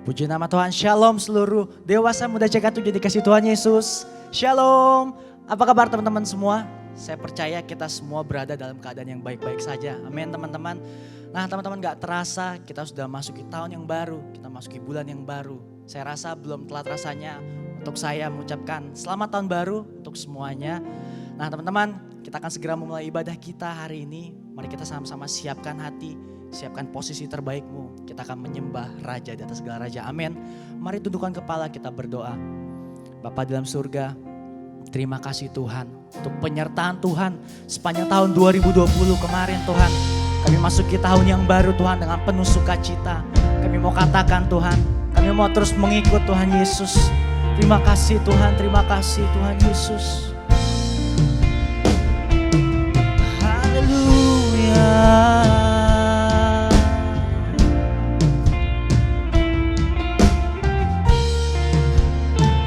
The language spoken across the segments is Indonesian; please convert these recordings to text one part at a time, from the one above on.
Puji nama Tuhan, shalom seluruh dewasa muda CK7 dikasih Tuhan Yesus. Shalom, apa kabar teman-teman semua? Saya percaya kita semua berada dalam keadaan yang baik-baik saja. Amin teman-teman. Nah teman-teman gak terasa kita sudah masuki tahun yang baru, kita masuki bulan yang baru. Saya rasa belum telat rasanya untuk saya mengucapkan selamat tahun baru untuk semuanya. Nah teman-teman, kita akan segera memulai ibadah kita hari ini. Mari kita sama-sama siapkan hati, siapkan posisi terbaikmu. Kita akan menyembah Raja di atas segala Raja. Amin. Mari tundukkan kepala, kita berdoa. Bapa dalam surga, terima kasih Tuhan untuk penyertaan Tuhan sepanjang tahun 2020 kemarin Tuhan. Kami masuki tahun yang baru Tuhan dengan penuh sukacita. Kami mau katakan Tuhan, kami mau terus mengikut Tuhan Yesus. Terima kasih Tuhan, terima kasih Tuhan Yesus. Haleluya.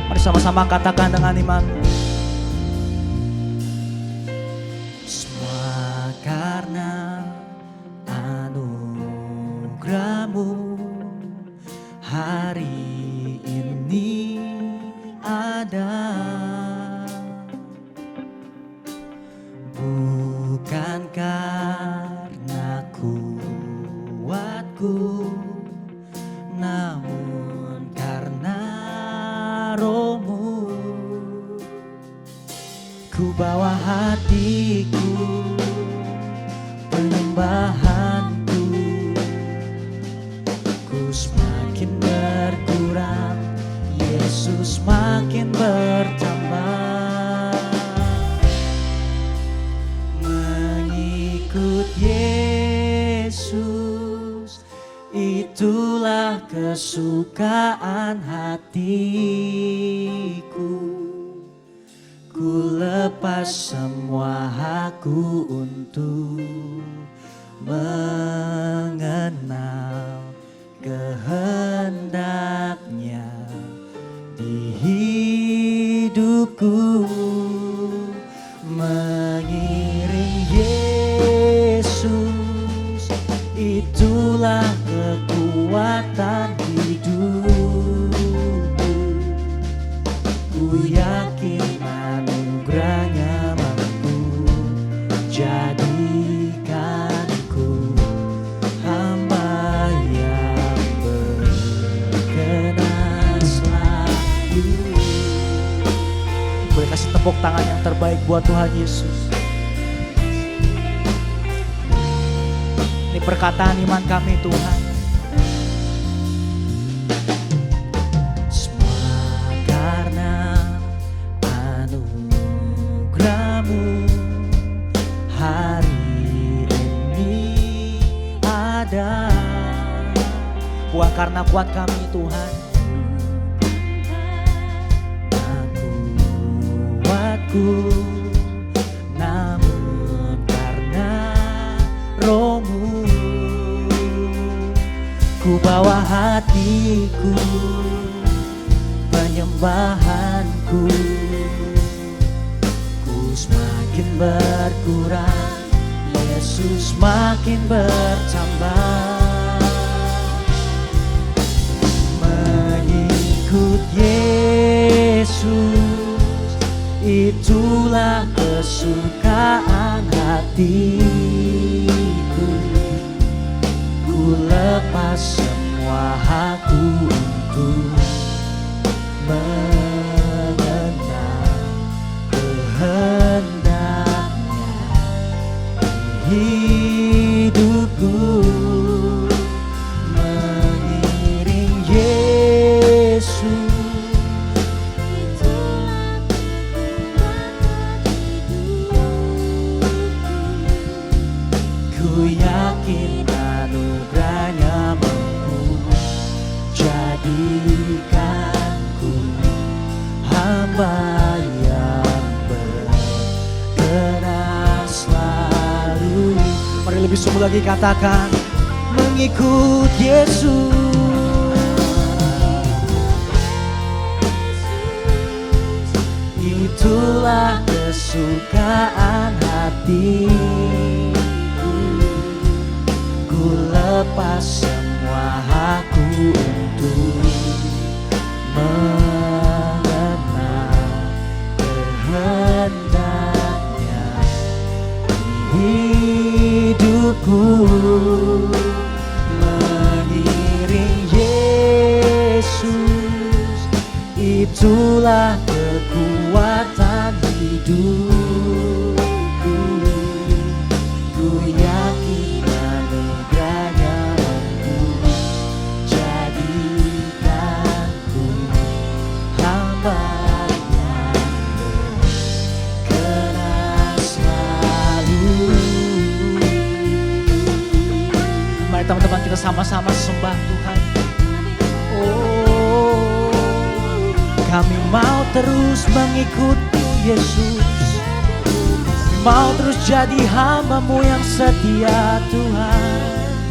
Mari sama-sama katakan dengan iman. Semua karena anugerah-Mu hari ini ada. Bukan karena kuatku, namun karena Roh-Mu. Ku bawa hatiku, penyembahanku, ku semakin berkurang, Yesus makin bertambah. Mengikut Yesus, itulah kesukaan hatiku. Ku lepas semua hakku untuk mengenal kehendak-Nya di hidupku. Mengiring Yesus, itulah kekuatan hidupku. Ku yakin anugerah-Nya mampu jadikanku hamba yang berkenan selalu. Boleh kasih tepuk tangan yang terbaik buat Tuhan Yesus. Ini perkataan iman kami Tuhan. Semua karena anugerah-Mu hari ini ada. Bukan karena kuat kami Tuhan, kuatku, namun karena Roh-Mu. Ku bawa hatiku, penyembahanku, ku semakin berkurang, Yesus makin bertambah. Mengikut Yesus, itulah kesukaan hatiku. Ku lepas semua hakku untuk mengenal kehendak-Nya di hidupku. Mengiring Yesus, ku yakin anugerah-Nya mampu jadikanku hamba yang berkenan selalu. Mari lebih sungguh lagi katakan, mengikut Yesus, itulah kesukaan hatiku. Ku lepas semua hakku untuk hidupku. Mengiring Yesus, itulah kekuatan hidupku. Ku yakin anugerahnya mampu jadikanku hamba-Nya berkenan selalu. Mari teman-teman kita sama-sama sembah Tuhan. Oh, kami mau terus mengikuti Yesus, mau terus jadi hamba-Mu yang setia Tuhan,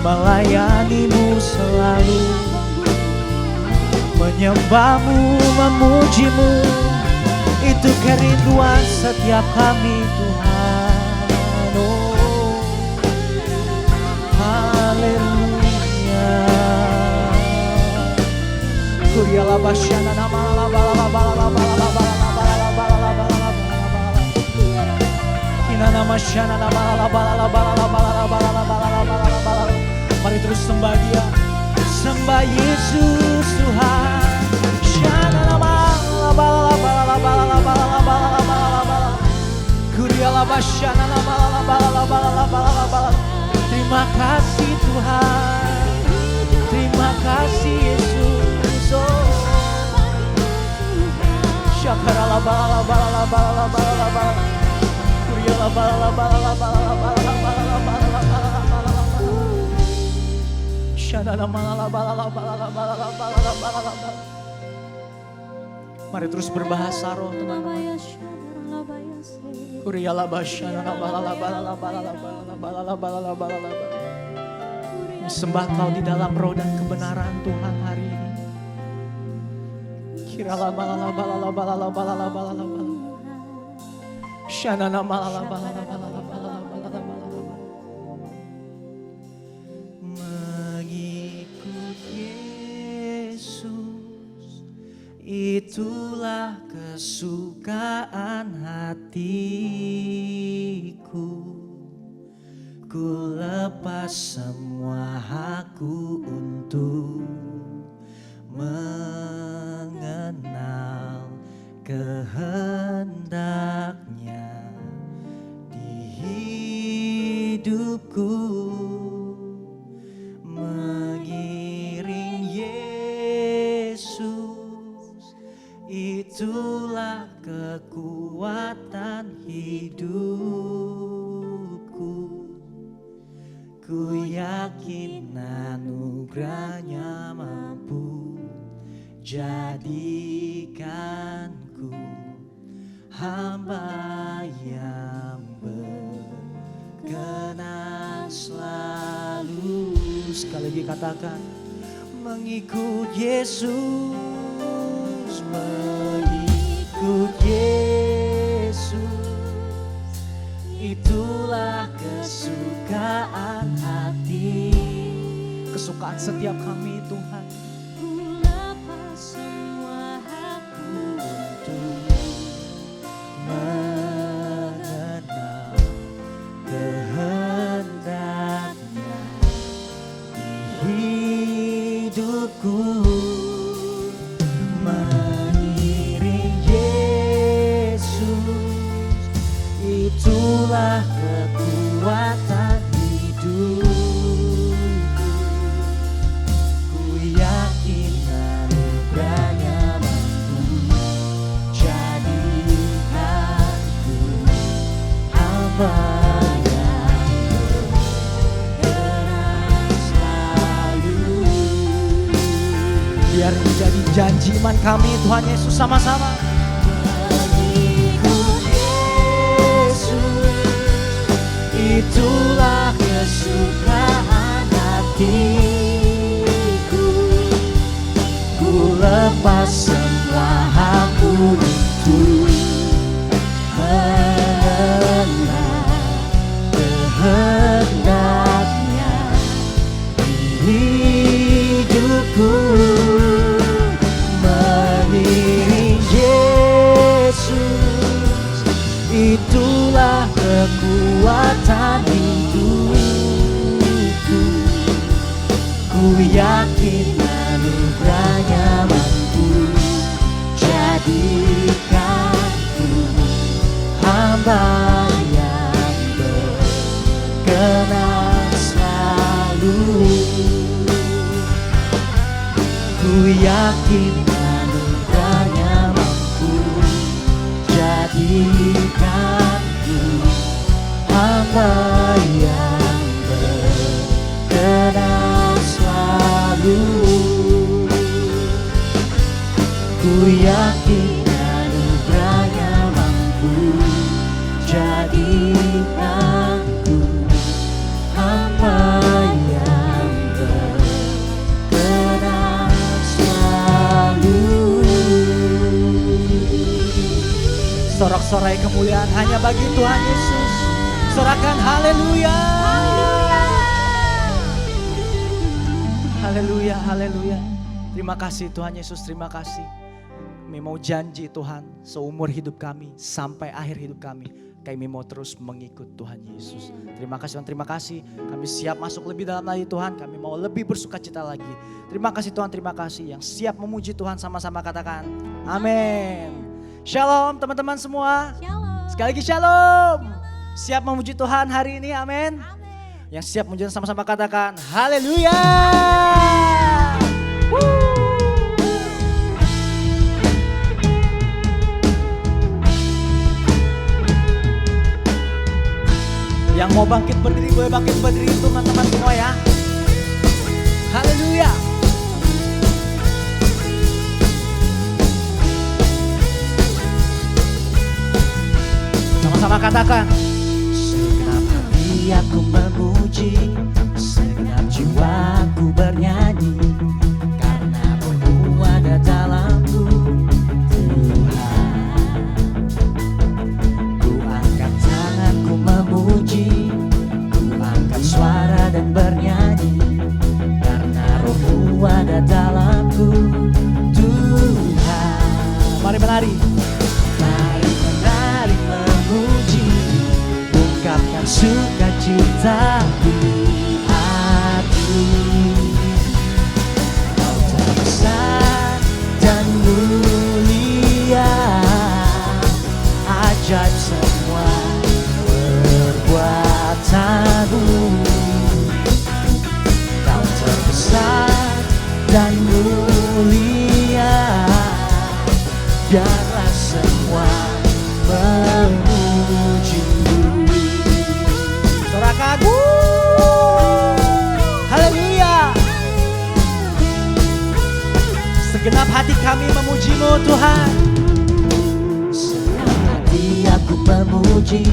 melayani-Mu selalu, menyembah-Mu, memuji-Mu. Itu kerinduan setiap kami Tuhan. Oh, haleluya. Kuriala basyana nama la bala la bala la bala la bala la bala la bala la bala la bala la bala. Kina nama syana nama la bala la bala la bala la bala la bala la bala la bala. Mari terus sembah Dia, sembah Yesus Tuhan. Syana nama la bala la bala la bala la bala la bala la bala la bala. Kuriala basyana nama la bala la bala la bala la bala. Terima kasih Tuhan, terima kasih Yesus. Syakara la bala la bala la bala la bala la bala. Kuria la bala la bala la bala la bala la bala la bala la bala la bala la bala. Syana la bala la bala la bala la bala la bala la bala la bala. Mari terus berbahasa roh teman-teman. Kuria la basyana la bala la bala la bala la bala la bala la bala la bala la bala. Sembah Kau di dalam roh dan kebenaran Tuhan hari ini. Kirala bala la bala la bala la bala la bala la bala. Syana la bala la bala la bala la bala la bala la bala la bala. Mengikut Yesus, itulah kesukaan hatiku. Ku lepas semua hakku untuk mengenal kehendak-Nya di hidupku. Mengiring Yesus, itulah kekuatan hidupku. Ku yakin anugerah-Nya mampu jadikanku hamba yang berkenan selalu. Sekali lagi katakan, mengikut Yesus, mengikut Yesus, itulah kesukaan hati, kesukaan setiap kami Tuhan. Ku lepas semua hakku untuk mengenal kehendak-Nya di hidupku. Mengiring Yesus, itulah kekuatan hidupku. Ku yakin anugerah-Nya mampu jadikanku hamba yang berkenan selalu. Biar menjadi janji iman kami Tuhan Yesus sama-sama. Itulah kesukaan hatiku. Ku lepas semua hakku untuk mengenal kehendak-Nya di hidupku. Mengiring kekuatan hidupku. Ku yakin anugerahnya mampu jadikanku hamba yang berkenan selalu. Ku yakin anugerahnya mampu jadikanku hamba yang berkenan selalu. Ku yakin anugerahnya mampu jadikanku hamba yang berkenan selalu. Sorak-sorai kemuliaan hanya bagi Tuhan Yesus. Sorakan haleluya. Haleluya, haleluya. Terima kasih Tuhan Yesus, terima kasih. Kami mau janji Tuhan, seumur hidup kami, sampai akhir hidup kami, kami mau terus mengikut Tuhan Yesus. Terima kasih Tuhan, terima kasih. Kami siap masuk lebih dalam lagi Tuhan, kami mau lebih bersuka cita lagi. Terima kasih Tuhan, terima kasih. Yang siap memuji Tuhan sama-sama katakan, amin. Shalom teman-teman semua. Shalom. Sekali lagi shalom. Siap memuji Tuhan hari ini, amin. Yang siap memuji Tuhan sama-sama katakan, haleluya. Yang mau bangkit berdiri boleh bangkit berdiri teman-teman semua ya. Haleluya. Sama-sama katakan. Segenap hati aku memuji, segenap jiwaku bernyanyi, karena Roh-Mu ada dalamku, Tuhan. Ku angkat tanganku memuji, ku angkat suara dan bernyanyi, karena Roh-Mu ada dalamku, Tuhan. Mari menari. Mari menari memuji, ungkapkan sukacita di hati. Kau terbesar dan mulia, ajaib semua perbuatanmu. Kau terbesar dan mulia, biarlah semua memuji-Mu. Sorakan, haleluya. Segenap hati kami memuji-Mu Tuhan. Segenap hati aku memuji,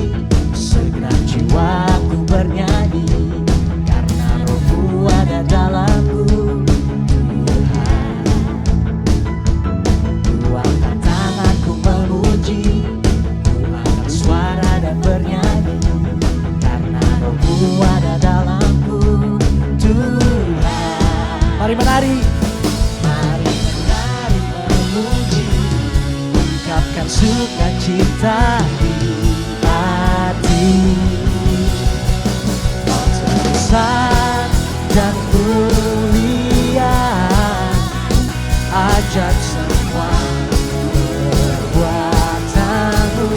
segenap jiwaku bernyanyi, karena Roh-Mu ada dalamku, Tuhan. Ku angkat tanganku memuji, ku angkat suara dan bernyanyi, karena Roh-Mu ada dalamku, Tuhan. Mari menari. Mari menari memuji, ungkapkan sukacita di hati. Kau terbesar dan mulia, ajaib semua perbuatanmu.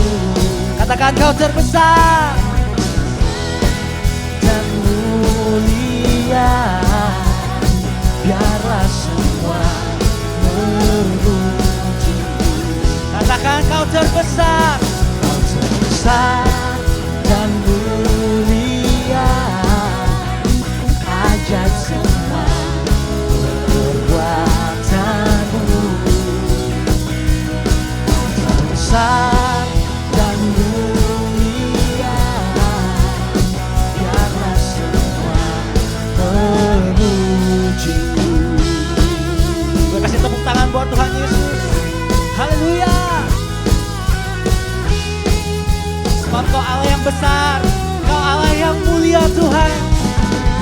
Katakan kau terbesar dan mulia, biarlah semua memuji. Katakan kau terbesar, kau terbesar dan mulia, ajaib semua perbuatanmu. Kau terbesar dan mulia, biarlah semua memuji. Gue kasih tepuk tangan buat Tuhan Yesus. Haleluya. Sebab Kau Allah yang besar, Kau Allah yang mulia Tuhan.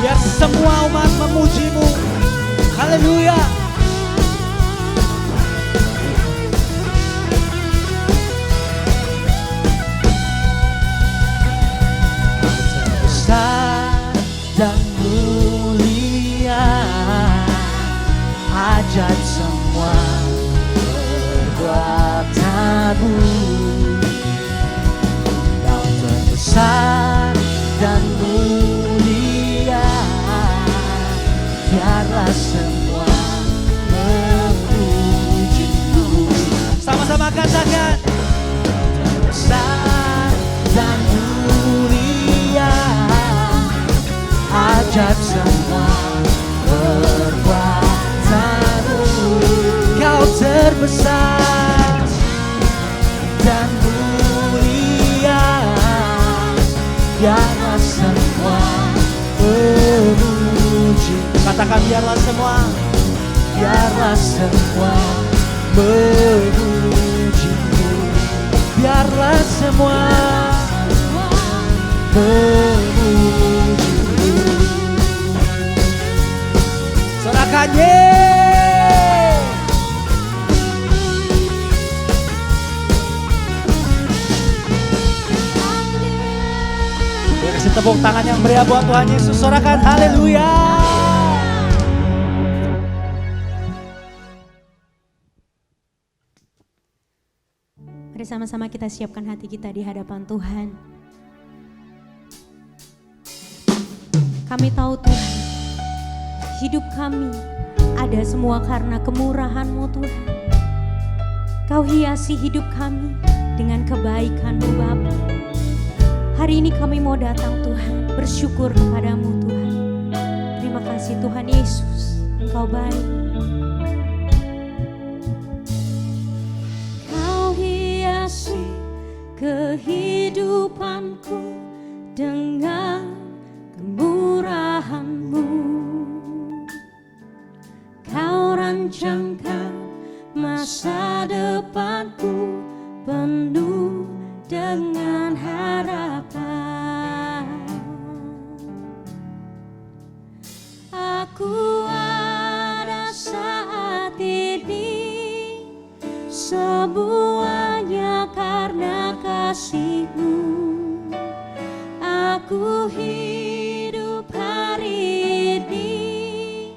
Biar semua umat memuji-Mu. Haleluya. besar dan mulia, biarlah semua memuji-Mu. Sama-sama katakan, besar dan mulia, ajaib semua perbuatan-Mu. Kau terbesar dan mulia, biarlah semua memuji. Katakan biarlah semua, biarlah semua memuji-Mu. Biarlah semua memuji-Mu. Sorakannya. Kasih tepuk tangan yang meriah buat Tuhan Yesus. Sorakan haleluya. Mari sama-sama kita siapkan hati kita di hadapan Tuhan. Kami tahu Tuhan, hidup kami ada semua karena kemurahan-Mu Tuhan. Kau hiasi hidup kami dengan kebaikan-Mu Bapa. Hari ini kami mau datang Tuhan, bersyukur kepadamu Tuhan. Terima kasih Tuhan Yesus, Engkau baik. Kau hiasi kehidupanku dengan kemurahan-Mu. Kau rancangkan masa depanku penuh dengan harapan. Aku ada saat ini, semuanya karena kasih-Mu. Aku hidup hari ini,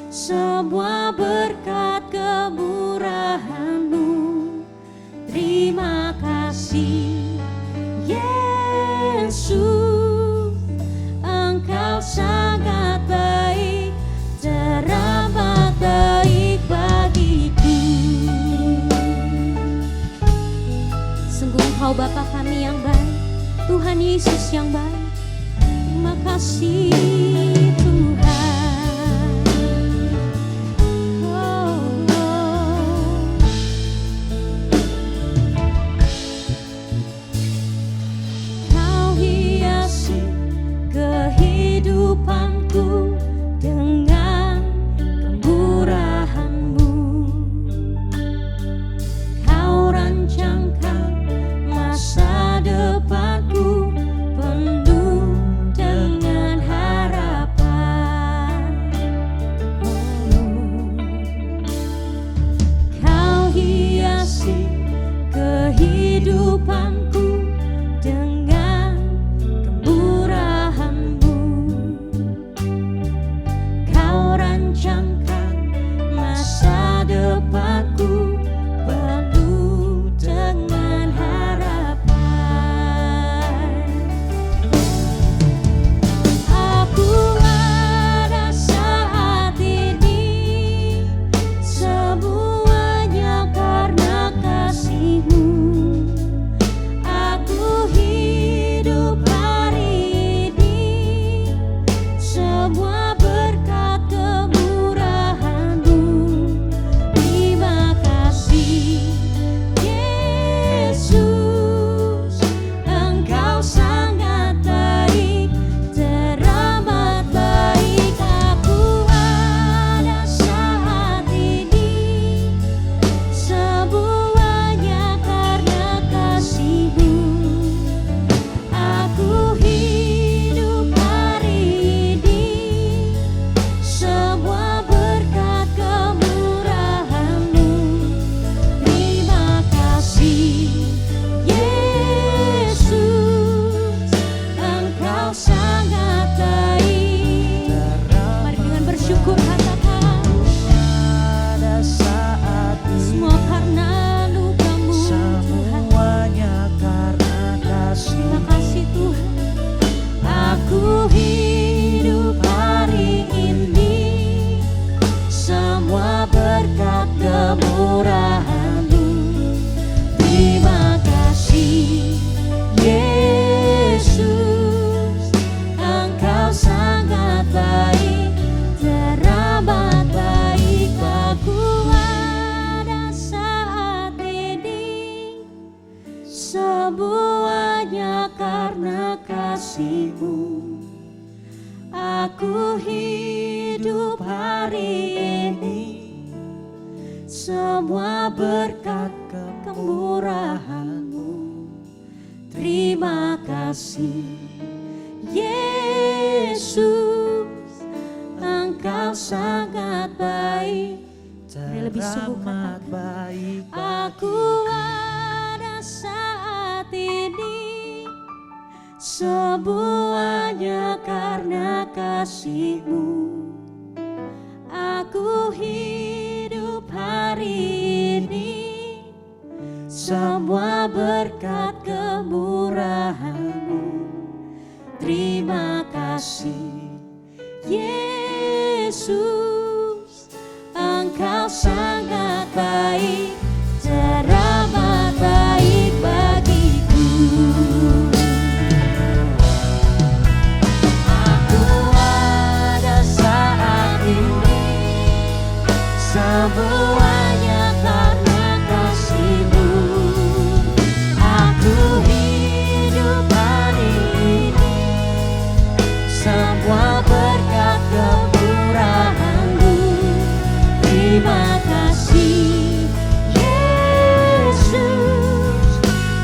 semua berkat kemurahan-Mu. Terima kasih Yesus, Engkau sangat baik, teramat baik bagiku. Sungguh Engkau Bapa kami yang baik, Tuhan Yesus yang baik. Terima kasih Tuhan. Oh, oh. Kau hiasi kehidupanku dengan kemurahan-Mu. Kau rancangkan masa depanku penuh dengan harapan. kasih-Mu. Aku hidup hari ini semua berkat kemurahan-Mu. Terima kasih Yesus, Engkau sangat baik. Lebih sungguh katakan, baik. aku ada saat ini semuanya karena kasih-Mu. Aku hidup hari ini semua berkat kemurahan-Mu. Terima kasih Yesus, Engkau sangat baik, teramat baik bagiku. Aku ada saat ini semuanya karena kasih-Mu. Aku hidup hari ini semua berkat kemurahan-Mu. Terima kasih Yesus,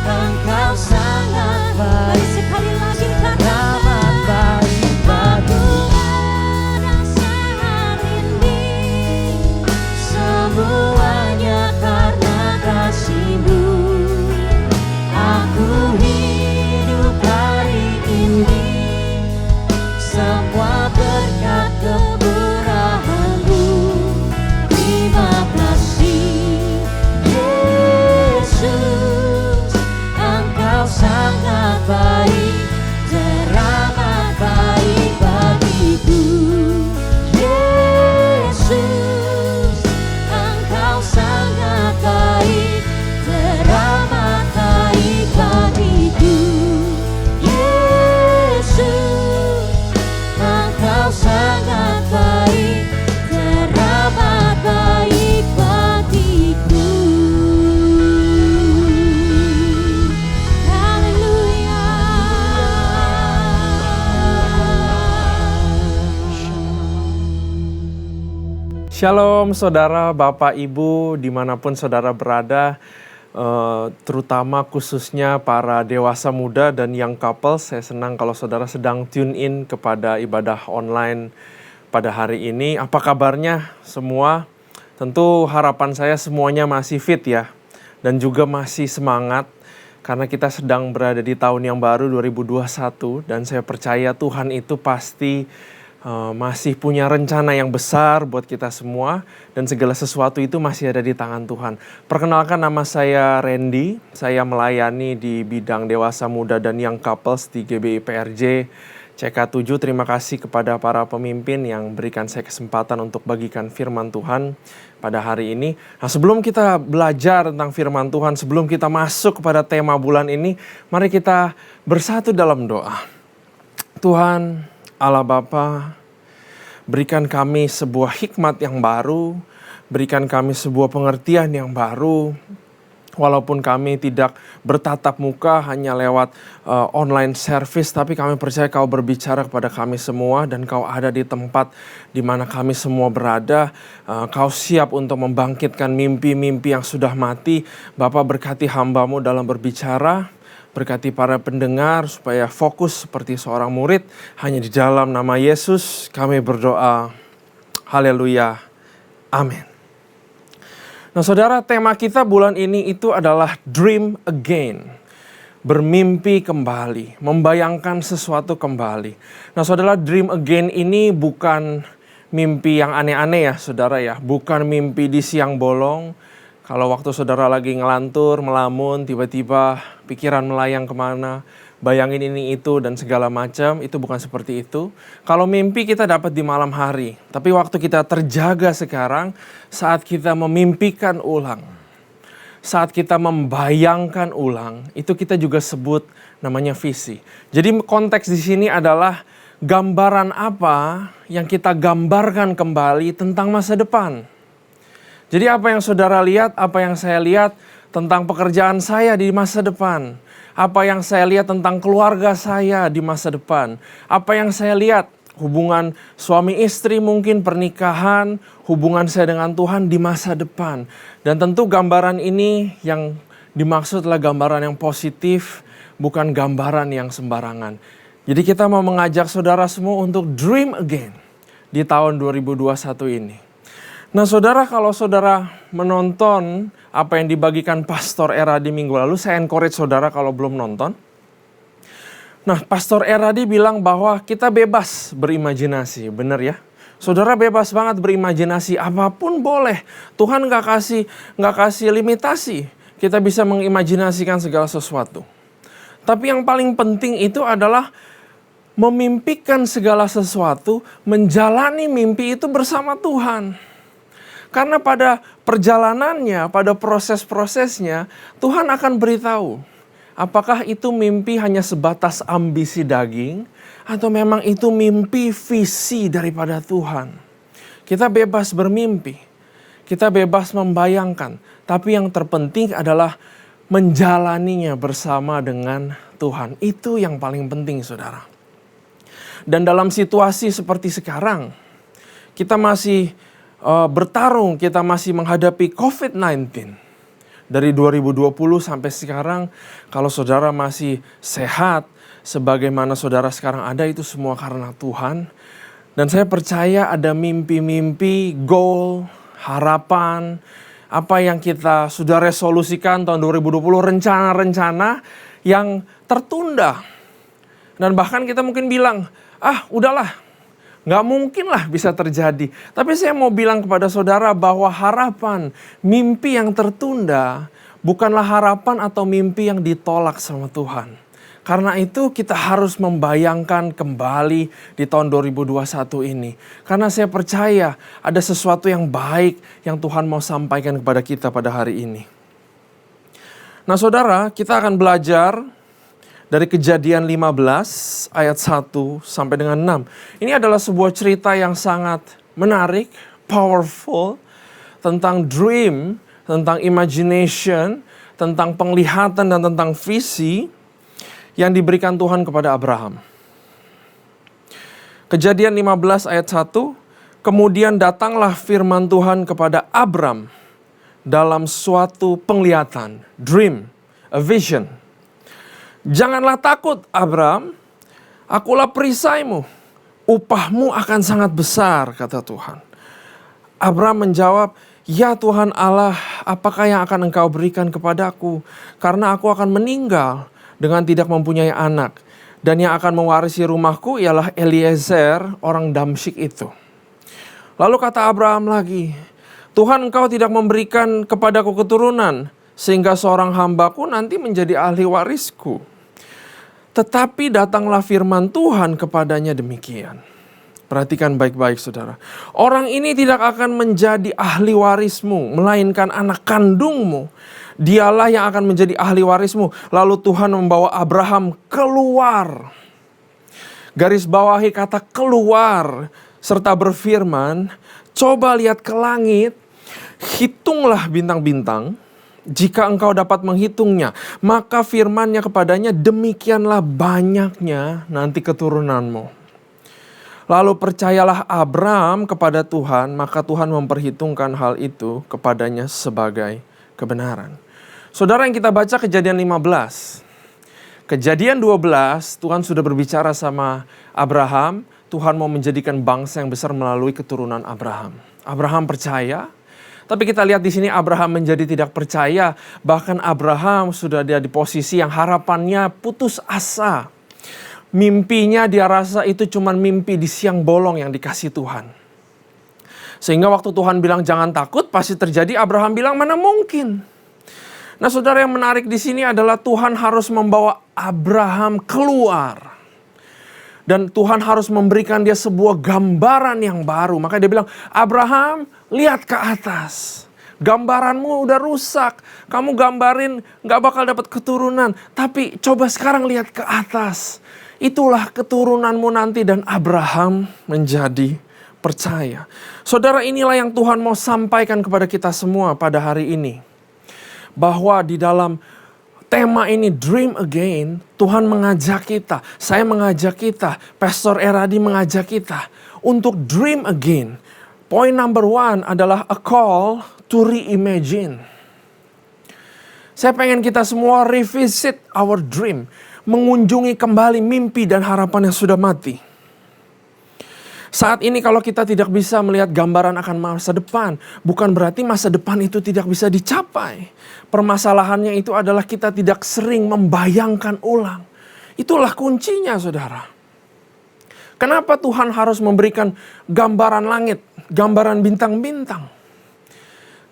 Engkau sangat baik. Sekali lagi Teramat katakan, baik bagiku. ada saat ini Semuanya karena kasih-Mu. Aku hidup hari ini semua berkat kemurahan-Mu. Terima kasih Yesus, Engkau sangat baik, teramat baik bagiku. Yesus, Engkau sangat baik, teramat baik bagiku. Yesus, Engkau sangat baik, teramat baik bagiku. Haleluya. Shalom saudara, Bapak, Ibu, dimanapun saudara berada, terutama khususnya para dewasa muda dan young couple. Saya senang kalau saudara sedang tune in kepada ibadah online pada hari ini. Apa kabarnya semua? Tentu harapan saya semuanya masih fit ya, dan juga masih semangat. Karena kita sedang berada di tahun yang baru 2021, dan saya percaya Tuhan itu pasti masih punya rencana yang besar buat kita semua, dan segala sesuatu itu masih ada di tangan Tuhan. Perkenalkan, nama saya Randy, saya melayani di bidang dewasa muda dan young couples di GBI PRJ CK7. Terima kasih kepada para pemimpin yang berikan saya kesempatan untuk bagikan firman Tuhan pada hari ini. Nah, sebelum kita belajar tentang firman Tuhan, sebelum kita masuk kepada tema bulan ini, mari kita bersatu dalam doa. Tuhan Allah Bapa, berikan kami sebuah hikmat yang baru, berikan kami sebuah pengertian yang baru. Walaupun kami tidak bertatap muka hanya lewat online service, tapi kami percaya Kau berbicara kepada kami semua, dan Kau ada di tempat di mana kami semua berada. Kau siap untuk membangkitkan mimpi-mimpi yang sudah mati. Bapa, berkati hamba-Mu dalam berbicara. Berkati para pendengar supaya fokus seperti seorang murid. Hanya di dalam nama Yesus kami berdoa. Haleluya. Amin. Nah saudara, tema kita bulan ini itu adalah Dream Again. Bermimpi kembali, membayangkan sesuatu kembali. Nah saudara, Dream Again ini bukan mimpi yang aneh-aneh ya saudara ya. Bukan mimpi di siang bolong. Kalau waktu saudara lagi ngelantur, melamun, tiba-tiba pikiran melayang kemana, bayangin ini itu dan segala macam, itu bukan seperti itu. Kalau mimpi kita dapat di malam hari, tapi waktu kita terjaga sekarang, saat kita memimpikan ulang, saat kita membayangkan ulang, itu kita juga sebut namanya visi. Jadi konteks di sini adalah gambaran apa yang kita gambarkan kembali tentang masa depan. Jadi apa yang saudara lihat, apa yang saya lihat tentang pekerjaan saya di masa depan, Apa yang saya lihat tentang keluarga saya di masa depan. Apa yang saya lihat hubungan suami istri mungkin, pernikahan, hubungan saya dengan Tuhan di masa depan. Dan tentu gambaran ini yang dimaksud adalah gambaran yang positif, bukan gambaran yang sembarangan. Jadi kita mau mengajak saudara semua untuk dream again di tahun 2021 ini. Nah saudara, kalau saudara menonton apa yang dibagikan Pastor Eradi minggu lalu, saya encourage saudara kalau belum nonton. Nah, Pastor Eradi bilang bahwa kita bebas berimajinasi, benar ya? Saudara bebas banget berimajinasi, apapun boleh. Tuhan nggak kasih limitasi. Kita bisa mengimajinasikan segala sesuatu. Tapi yang paling penting itu adalah memimpikan segala sesuatu, menjalani mimpi itu bersama Tuhan. Karena pada perjalanannya, pada proses-prosesnya, Tuhan akan beritahu. Apakah itu mimpi hanya sebatas ambisi daging, atau memang itu mimpi visi daripada Tuhan? Kita bebas bermimpi, kita bebas membayangkan, tapi yang terpenting adalah menjalaninya bersama dengan Tuhan. Itu yang paling penting, saudara. Dan dalam situasi seperti sekarang, kita masih bertarung, kita masih menghadapi COVID-19. Dari 2020 sampai sekarang, kalau saudara masih sehat, sebagaimana saudara sekarang ada, itu semua karena Tuhan. Dan saya percaya ada mimpi-mimpi, goal, harapan, apa yang kita sudah resolusikan tahun 2020, rencana-rencana yang tertunda. Dan bahkan kita mungkin bilang, udahlah, nggak mungkin lah bisa terjadi. Tapi saya mau bilang kepada saudara bahwa harapan, mimpi yang tertunda bukanlah harapan atau mimpi yang ditolak sama Tuhan. Karena itu kita harus membayangkan kembali di tahun 2021 ini. Karena saya percaya ada sesuatu yang baik yang Tuhan mau sampaikan kepada kita pada hari ini. Nah saudara, kita akan belajar dari Kejadian 15 ayat 1 sampai dengan 6. Ini adalah sebuah cerita yang sangat menarik, powerful, tentang dream, tentang imagination, tentang penglihatan dan tentang visi yang diberikan Tuhan kepada Abraham. Kejadian 15 ayat 1, kemudian datanglah firman Tuhan kepada Abram dalam suatu penglihatan, dream, a vision. Janganlah takut, Abram, akulah perisaimu, upahmu akan sangat besar, kata Tuhan. Abram menjawab, ya Tuhan Allah, apakah yang akan engkau berikan kepadaku? Karena aku akan meninggal dengan tidak mempunyai anak. Dan yang akan mewarisi rumahku ialah Eliezer, orang Damsyik itu. Lalu kata Abraham lagi, Tuhan engkau tidak memberikan kepadaku keturunan, sehingga seorang hambaku nanti menjadi ahli warisku. Tetapi datanglah firman Tuhan kepadanya demikian. Perhatikan baik-baik saudara. Orang ini tidak akan menjadi ahli warismu, melainkan anak kandungmu. Dialah yang akan menjadi ahli warismu. Lalu Tuhan membawa Abraham keluar. Garis bawahi kata keluar. Serta berfirman, coba lihat ke langit, hitunglah bintang-bintang. Jika engkau dapat menghitungnya, maka firman-Nya kepadanya, demikianlah banyaknya nanti keturunanmu. Lalu percayalah Abram kepada Tuhan, maka Tuhan memperhitungkan hal itu kepadanya sebagai kebenaran. Saudara, yang kita baca Kejadian 15. Kejadian 12, Tuhan sudah berbicara sama Abraham, Tuhan mau menjadikan bangsa yang besar melalui keturunan Abraham. Abraham percaya. Tapi kita lihat di sini Abraham menjadi tidak percaya. Bahkan Abraham sudah ada di posisi yang harapannya putus asa. Mimpinya dia rasa itu cuma mimpi di siang bolong yang dikasih Tuhan. Sehingga waktu Tuhan bilang jangan takut, pasti terjadi. Abraham bilang mana mungkin. Nah saudara, yang menarik di sini adalah Tuhan harus membawa Abraham keluar. Dan Tuhan harus memberikan dia sebuah gambaran yang baru. Maka dia bilang, Abraham, lihat ke atas. Gambaranmu udah rusak. Kamu gambarin gak bakal dapat keturunan. Tapi coba sekarang lihat ke atas. Itulah keturunanmu nanti. Dan Abraham menjadi percaya. Saudara, inilah yang Tuhan mau sampaikan kepada kita semua pada hari ini. Bahwa di dalam tema ini Dream Again, Tuhan mengajak kita, saya mengajak kita, Pastor Eradi mengajak kita untuk dream again. Point number 1 adalah a call to reimagine. Saya pengen kita semua revisit our dream, mengunjungi kembali mimpi dan harapan yang sudah mati. Saat ini kalau kita tidak bisa melihat gambaran akan masa depan, bukan berarti masa depan itu tidak bisa dicapai. Permasalahannya itu adalah kita tidak sering membayangkan ulang. Itulah kuncinya, saudara. Kenapa Tuhan harus memberikan gambaran langit, gambaran bintang-bintang?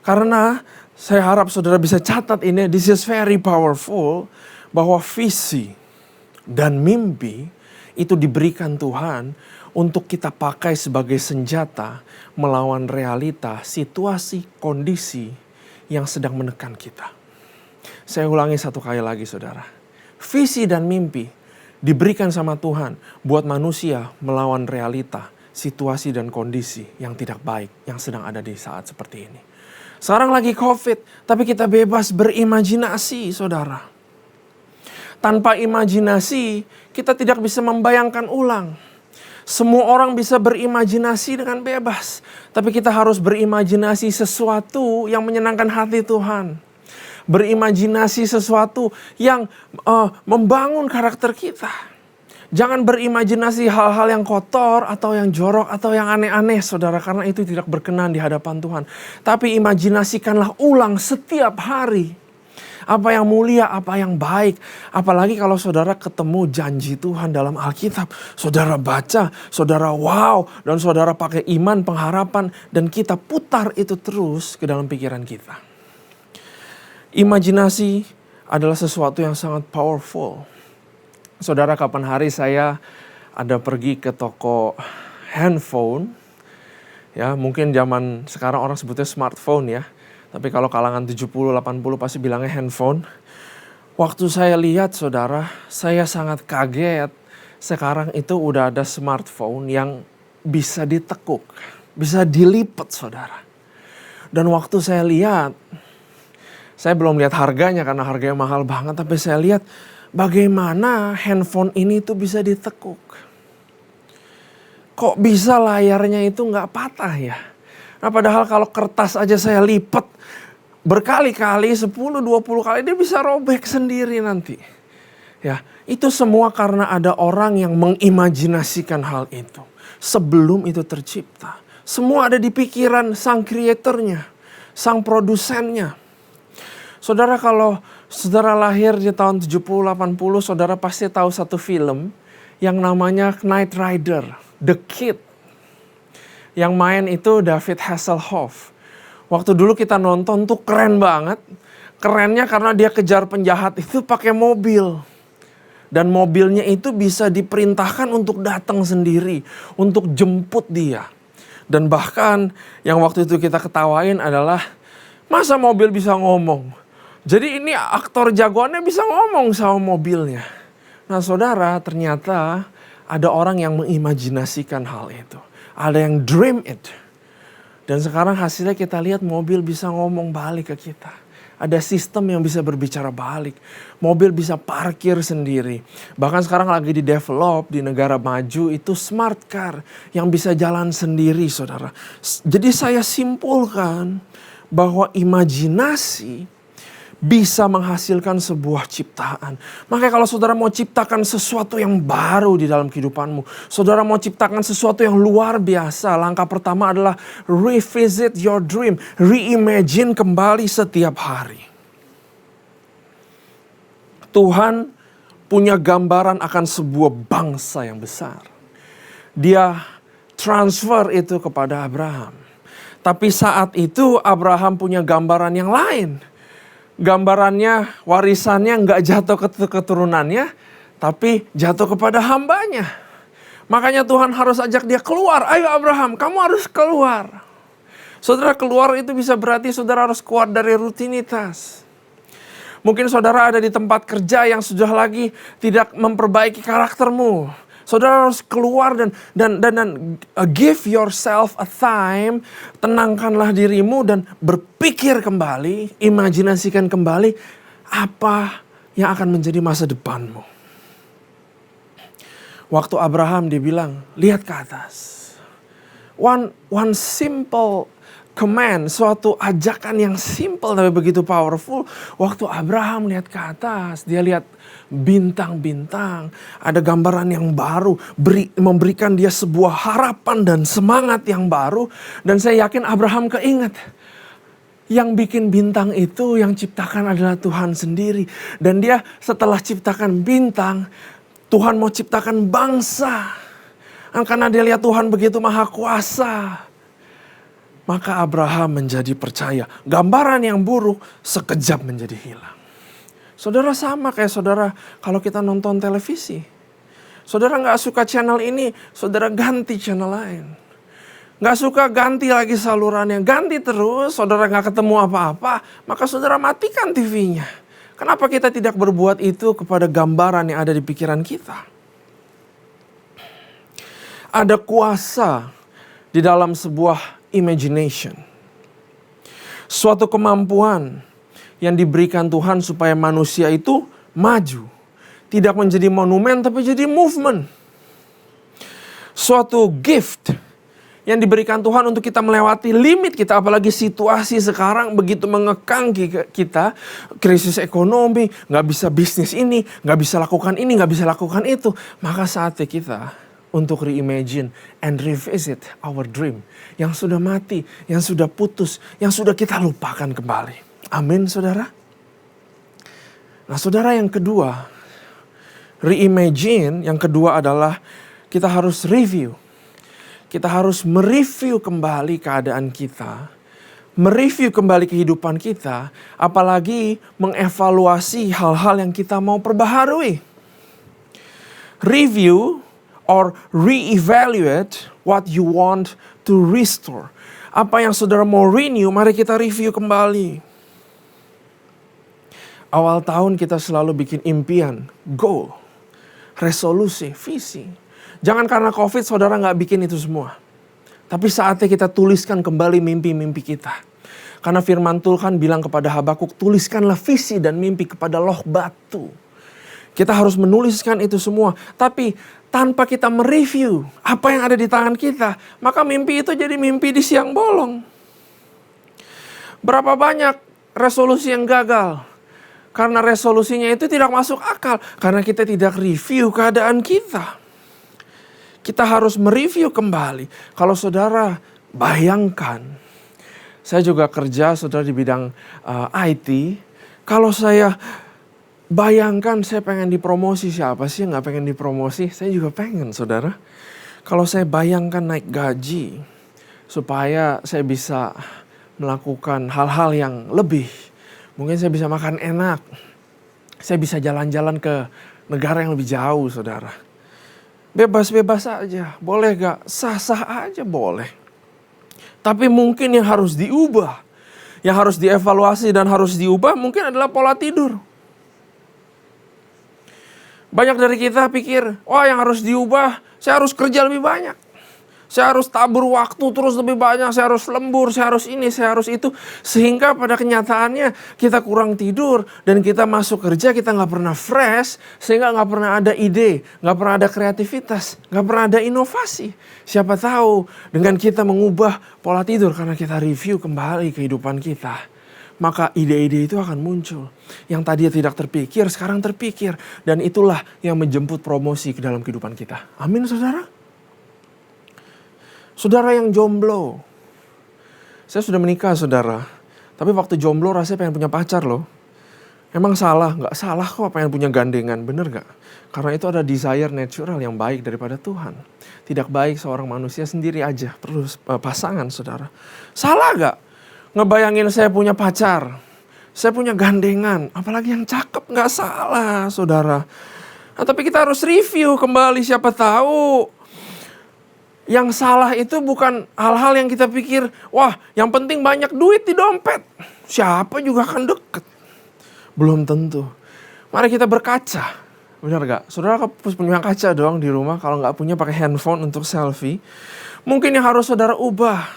Karena saya harap saudara bisa catat ini, this is very powerful, bahwa visi dan mimpi itu diberikan Tuhan untuk kita pakai sebagai senjata melawan realita, situasi, kondisi yang sedang menekan kita. Saya ulangi satu kali lagi, saudara. Visi dan mimpi diberikan sama Tuhan buat manusia melawan realita, situasi dan kondisi yang tidak baik yang sedang ada di saat seperti ini. Sekarang lagi COVID, tapi kita bebas berimajinasi, saudara. Tanpa imajinasi, kita tidak bisa membayangkan ulang. Semua orang bisa berimajinasi dengan bebas. Tapi kita harus berimajinasi sesuatu yang menyenangkan hati Tuhan. Berimajinasi sesuatu yang membangun karakter kita. Jangan berimajinasi hal-hal yang kotor atau yang jorok atau yang aneh-aneh, saudara. Karena itu tidak berkenan di hadapan Tuhan. Tapi imajinasikanlah ulang setiap hari. Apa yang mulia, apa yang baik. Apalagi kalau saudara ketemu janji Tuhan dalam Alkitab. Saudara baca, saudara wow. Dan saudara pakai iman, pengharapan. Dan kita putar itu terus ke dalam pikiran kita. Imajinasi adalah sesuatu yang sangat powerful. Saudara, kapan hari saya ada pergi ke toko handphone. Ya, mungkin zaman sekarang orang sebutnya smartphone ya. Tapi kalau kalangan 70-80 pasti bilangnya handphone. Waktu saya lihat, saudara, saya sangat kaget. Sekarang itu udah ada smartphone yang bisa ditekuk, bisa dilipat, saudara. Dan waktu saya lihat, saya belum lihat harganya karena harganya mahal banget. Tapi saya lihat bagaimana handphone ini tuh bisa ditekuk. Kok bisa layarnya itu nggak patah ya? Nah, padahal kalau kertas aja saya lipat berkali-kali, 10-20 kali, dia bisa robek sendiri nanti. Ya, itu semua karena ada orang yang mengimajinasikan hal itu. Sebelum itu tercipta. Semua ada di pikiran sang kreatornya, sang produsennya. Saudara, kalau saudara lahir di tahun 70-80, saudara pasti tahu satu film yang namanya Knight Rider, The Kid. Yang main itu David Hasselhoff. Waktu dulu kita nonton tuh keren banget. Kerennya karena dia kejar penjahat itu pakai mobil. Dan mobilnya itu bisa diperintahkan untuk datang sendiri. Untuk jemput dia. Dan bahkan yang waktu itu kita ketawain adalah, masa mobil bisa ngomong? Jadi ini aktor jagoannya bisa ngomong sama mobilnya. Nah, saudara, ternyata ada orang yang mengimajinasikan hal itu. Ada yang dream it. Dan sekarang hasilnya kita lihat mobil bisa ngomong balik ke kita. Ada sistem yang bisa berbicara balik. Mobil bisa parkir sendiri. Bahkan sekarang lagi di-develop di negara maju itu smart car yang bisa jalan sendiri, saudara. Jadi saya simpulkan bahwa imajinasi bisa menghasilkan sebuah ciptaan. Makanya kalau saudara mau ciptakan sesuatu yang baru di dalam kehidupanmu, saudara mau ciptakan sesuatu yang luar biasa, langkah pertama adalah revisit your dream, reimagine kembali setiap hari. Tuhan punya gambaran akan sebuah bangsa yang besar. Dia transfer itu kepada Abraham. Tapi saat itu Abraham punya gambaran yang lain. Gambarannya, warisannya nggak jatuh ke keturunannya, tapi jatuh kepada hambanya. Makanya Tuhan harus ajak dia keluar. Ayo Abraham, kamu harus keluar. Saudara, keluar itu bisa berarti saudara harus keluar dari rutinitas. Mungkin saudara ada di tempat kerja yang sudah lagi tidak memperbaiki karaktermu. Saudara harus keluar dan give yourself a time, tenangkanlah dirimu dan berpikir kembali, imajinasikan kembali apa yang akan menjadi masa depanmu. Waktu Abraham dia bilang, lihat ke atas. One simple command, suatu ajakan yang simple tapi begitu powerful. Waktu Abraham lihat ke atas, dia lihat bintang-bintang, ada gambaran yang baru, memberikan dia sebuah harapan dan semangat yang baru. Dan saya yakin Abraham keinget, yang bikin bintang itu, yang ciptakan adalah Tuhan sendiri. Dan dia setelah ciptakan bintang, Tuhan mau ciptakan bangsa. Karena dia lihat Tuhan begitu maha kuasa. Maka Abraham menjadi percaya. Gambaran yang buruk sekejap menjadi hilang. Saudara sama kayak saudara kalau kita nonton televisi. Saudara gak suka channel ini, saudara ganti channel lain. Gak suka ganti lagi salurannya, ganti terus, saudara gak ketemu apa-apa, maka saudara matikan TV-nya. Kenapa kita tidak berbuat itu kepada gambaran yang ada di pikiran kita? Ada kuasa di dalam sebuah imagination. Suatu kemampuan yang diberikan Tuhan supaya manusia itu maju. Tidak menjadi monumen tapi jadi movement. Suatu gift yang diberikan Tuhan untuk kita melewati limit kita. Apalagi situasi sekarang begitu mengekang kita. Krisis ekonomi, gak bisa bisnis ini, gak bisa lakukan ini, gak bisa lakukan itu. Maka saatnya kita untuk reimagine and revisit our dream. Yang sudah mati, yang sudah putus, yang sudah kita lupakan kembali. Amin saudara. Nah saudara, yang kedua, reimagine, yang kedua adalah kita harus review. Kita harus mereview kembali keadaan kita. Mereview kembali kehidupan kita. Apalagi mengevaluasi hal-hal yang kita mau perbaharui. Review or re-evaluate what you want to restore. Apa yang saudara mau renew, mari kita review kembali. Awal tahun kita selalu bikin impian, goal, resolusi, visi. Jangan karena COVID saudara gak bikin itu semua. Tapi saatnya kita tuliskan kembali mimpi-mimpi kita. Karena firman Tuhan bilang kepada Habakuk, tuliskanlah visi dan mimpi kepada loh batu. Kita harus menuliskan itu semua. Tapi tanpa kita mereview apa yang ada di tangan kita, maka mimpi itu jadi mimpi di siang bolong. Berapa banyak resolusi yang gagal? Karena resolusinya itu tidak masuk akal. Karena kita tidak review keadaan kita. Kita harus mereview kembali. Kalau saudara bayangkan, saya juga kerja saudara di bidang IT. Kalau saya bayangkan saya pengen dipromosi, siapa sih yang gak pengen dipromosi? Saya juga pengen saudara. Kalau saya bayangkan naik gaji supaya saya bisa melakukan hal-hal yang lebih. Mungkin saya bisa makan enak. Saya bisa jalan-jalan ke negara yang lebih jauh saudara. Bebas-bebas aja. Boleh gak? Sah-sah aja boleh. Tapi mungkin yang harus diubah, yang harus dievaluasi dan harus diubah mungkin adalah pola tidur. Banyak dari kita pikir, wah yang harus diubah, saya harus kerja lebih banyak. Saya harus tabur waktu terus lebih banyak, saya harus lembur, saya harus ini, saya harus itu. Sehingga pada kenyataannya kita kurang tidur dan kita masuk kerja kita gak pernah fresh. Sehingga gak pernah ada ide, gak pernah ada kreativitas, gak pernah ada inovasi. Siapa tahu dengan kita mengubah pola tidur karena kita review kembali kehidupan kita. Maka ide-ide itu akan muncul. Yang tadinya tidak terpikir, sekarang terpikir. Dan itulah yang menjemput promosi ke dalam kehidupan kita. Amin saudara. Saudara yang jomblo. Saya sudah menikah saudara. Tapi waktu jomblo rasanya pengen punya pacar loh. Emang salah? Gak salah kok pengen punya gandengan. Bener gak? Karena itu ada desire natural yang baik daripada Tuhan. Tidak baik seorang manusia sendiri aja. Perlu pasangan saudara. Salah gak? Ngebayangin saya punya pacar. Saya punya gandengan. Apalagi yang cakep. Gak salah saudara. Nah, tapi kita harus review kembali. Siapa tahu yang salah itu bukan hal-hal yang kita pikir, wah yang penting banyak duit di dompet. Siapa juga akan deket. Belum tentu. Mari kita berkaca. Benar gak? Saudara punya kaca dong di rumah. Kalau gak punya pakai handphone untuk selfie. Mungkin yang harus saudara ubah,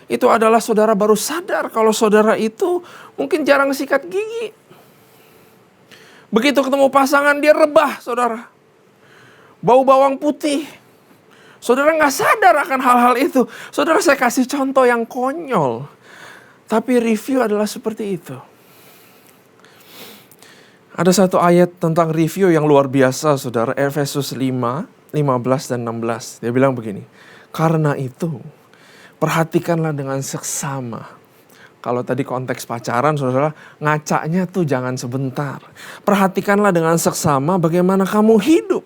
itu adalah saudara baru sadar kalau saudara itu mungkin jarang sikat gigi. Begitu ketemu pasangan dia rebah, saudara. Bau bawang putih. Saudara nggak sadar akan hal-hal itu. Saudara, saya kasih contoh yang konyol. Tapi review adalah seperti itu. Ada satu ayat tentang review yang luar biasa, saudara. Efesus 5, 15 dan 16. Dia bilang begini. Karena itu, perhatikanlah dengan seksama. Kalau tadi konteks pacaran, saudara, ngacanya tuh jangan sebentar. Perhatikanlah dengan seksama bagaimana kamu hidup.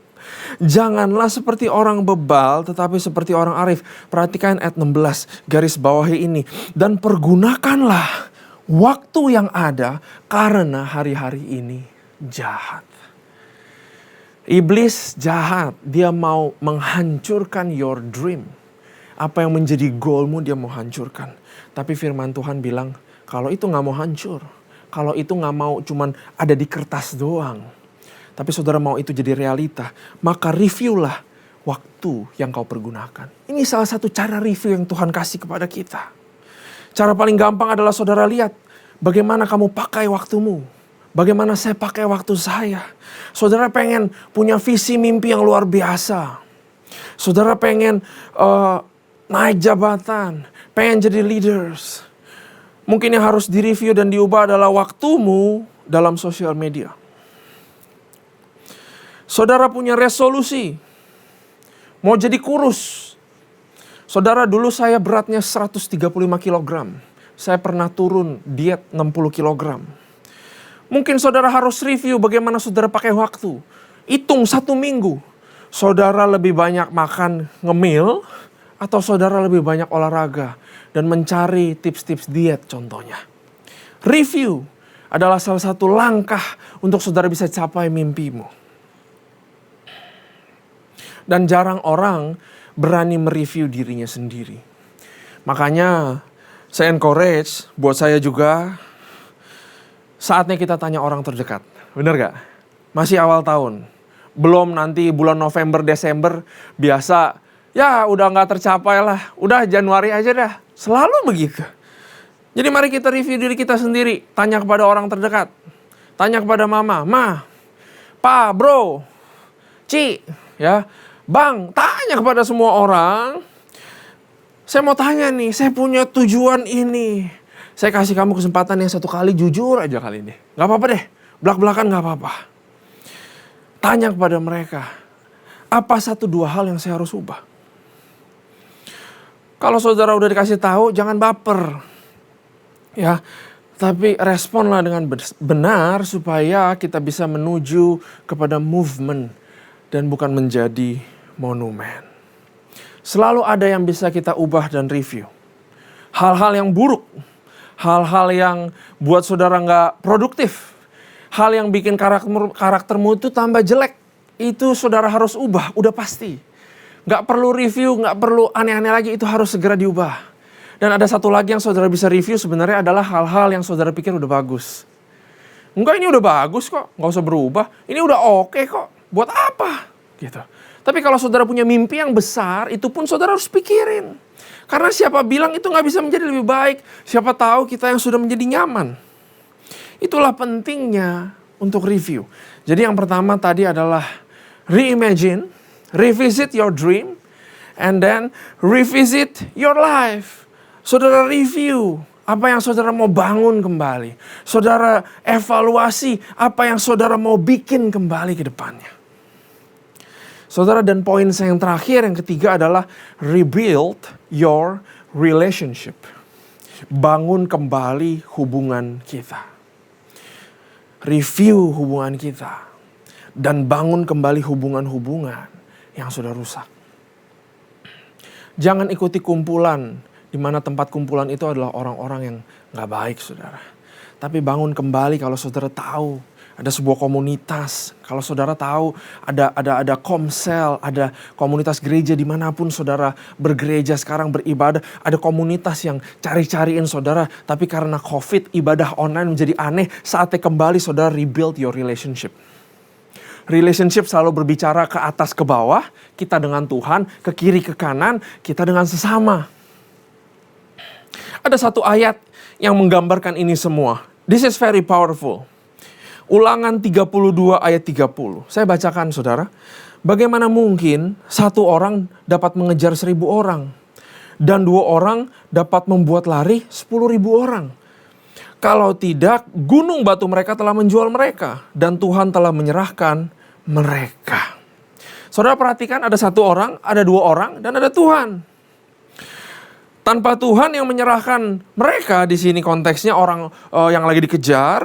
Janganlah seperti orang bebal, tetapi seperti orang arif. Perhatikan ayat 16, garis bawahi ini. Dan pergunakanlah waktu yang ada, karena hari-hari ini jahat. Iblis jahat, dia mau menghancurkan your dream. Apa yang menjadi goalmu dia mau hancurkan. Tapi firman Tuhan bilang, kalau itu gak mau hancur, kalau itu gak mau cuman ada di kertas doang, tapi saudara mau itu jadi realita, maka reviewlah waktu yang kau pergunakan. Ini salah satu cara review yang Tuhan kasih kepada kita. Cara paling gampang adalah saudara lihat bagaimana kamu pakai waktumu. Bagaimana saya pakai waktu saya. Saudara pengen punya visi mimpi yang luar biasa. Saudara pengen naik jabatan. Pengen jadi leaders. Mungkin yang harus direview dan diubah adalah waktumu dalam sosial media. Saudara punya resolusi. Mau jadi kurus. Saudara, dulu saya beratnya 135 kg. Saya pernah turun diet 60 kg. Mungkin saudara harus review bagaimana saudara pakai waktu. Hitung 1 minggu. Saudara lebih banyak makan ngemil atau saudara lebih banyak olahraga dan mencari tips-tips diet contohnya. Review adalah salah satu langkah untuk saudara bisa capai mimpimu. Dan jarang orang berani mereview dirinya sendiri. Makanya saya encourage buat saya juga, saatnya kita tanya orang terdekat. Bener gak? Masih awal tahun. Belum nanti bulan November, Desember. Biasa ya udah gak tercapai lah. Udah Januari aja dah. Selalu begitu. Jadi mari kita review diri kita sendiri. Tanya kepada orang terdekat. Tanya kepada mama. Ma, pa, bro, Ci, ya, bang. Tanya kepada semua orang. Saya mau tanya nih, saya punya tujuan ini. Saya kasih kamu kesempatan yang 1 kali, jujur aja kali ini. Gak apa-apa deh, belak-belakan gak apa-apa. Tanya kepada mereka, apa 1-2 hal yang saya harus ubah? Kalau saudara udah dikasih tahu, jangan baper. Ya, tapi responlah dengan benar supaya kita bisa menuju kepada movement dan bukan menjadi monumen. Selalu ada yang bisa kita ubah dan review. Hal-hal yang buruk. Hal-hal yang buat saudara gak produktif. Hal yang bikin karaktermu itu tambah jelek. Itu saudara harus ubah, udah pasti. Gak perlu review, gak perlu aneh-aneh lagi, itu harus segera diubah. Dan ada satu lagi yang saudara bisa review sebenarnya adalah hal-hal yang saudara pikir udah bagus. Enggak, ini udah bagus kok, gak usah berubah. Ini udah oke kok, buat apa? Gitu. Tapi kalau saudara punya mimpi yang besar, itu pun saudara harus pikirin. Karena siapa bilang itu gak bisa menjadi lebih baik. Siapa tahu kita yang sudah menjadi nyaman. Itulah pentingnya untuk review. Jadi yang pertama tadi adalah reimagine, revisit your dream, and then revisit your life. Saudara review apa yang saudara mau bangun kembali. Saudara evaluasi apa yang saudara mau bikin kembali ke depannya. Saudara, dan poin saya yang terakhir, yang ketiga adalah rebuild your relationship. Bangun kembali hubungan kita. Review hubungan kita. Dan bangun kembali hubungan-hubungan yang sudah rusak. Jangan ikuti kumpulan, di mana tempat kumpulan itu adalah orang-orang yang gak baik, saudara. Tapi bangun kembali kalau saudara tahu ada sebuah komunitas. Kalau saudara tahu ada komsel, ada komunitas gereja dimanapun saudara bergereja sekarang beribadah. Ada komunitas yang cari-cariin saudara. Tapi karena COVID, ibadah online menjadi aneh. Saatnya kembali saudara rebuild your relationship. Relationship selalu berbicara ke atas ke bawah. Kita dengan Tuhan, ke kiri ke kanan, kita dengan sesama. Ada satu ayat yang menggambarkan ini semua. This is very powerful. Ulangan 32 ayat 30. Saya bacakan saudara. Bagaimana mungkin satu orang dapat mengejar 1.000 orang? Dan 2 orang dapat membuat lari 10.000 orang. Kalau tidak, gunung batu mereka telah menjual mereka. Dan Tuhan telah menyerahkan mereka. Saudara perhatikan, ada 1 orang, ada 2 orang, dan ada Tuhan. Tanpa Tuhan yang menyerahkan mereka, di sini konteksnya orang yang lagi dikejar,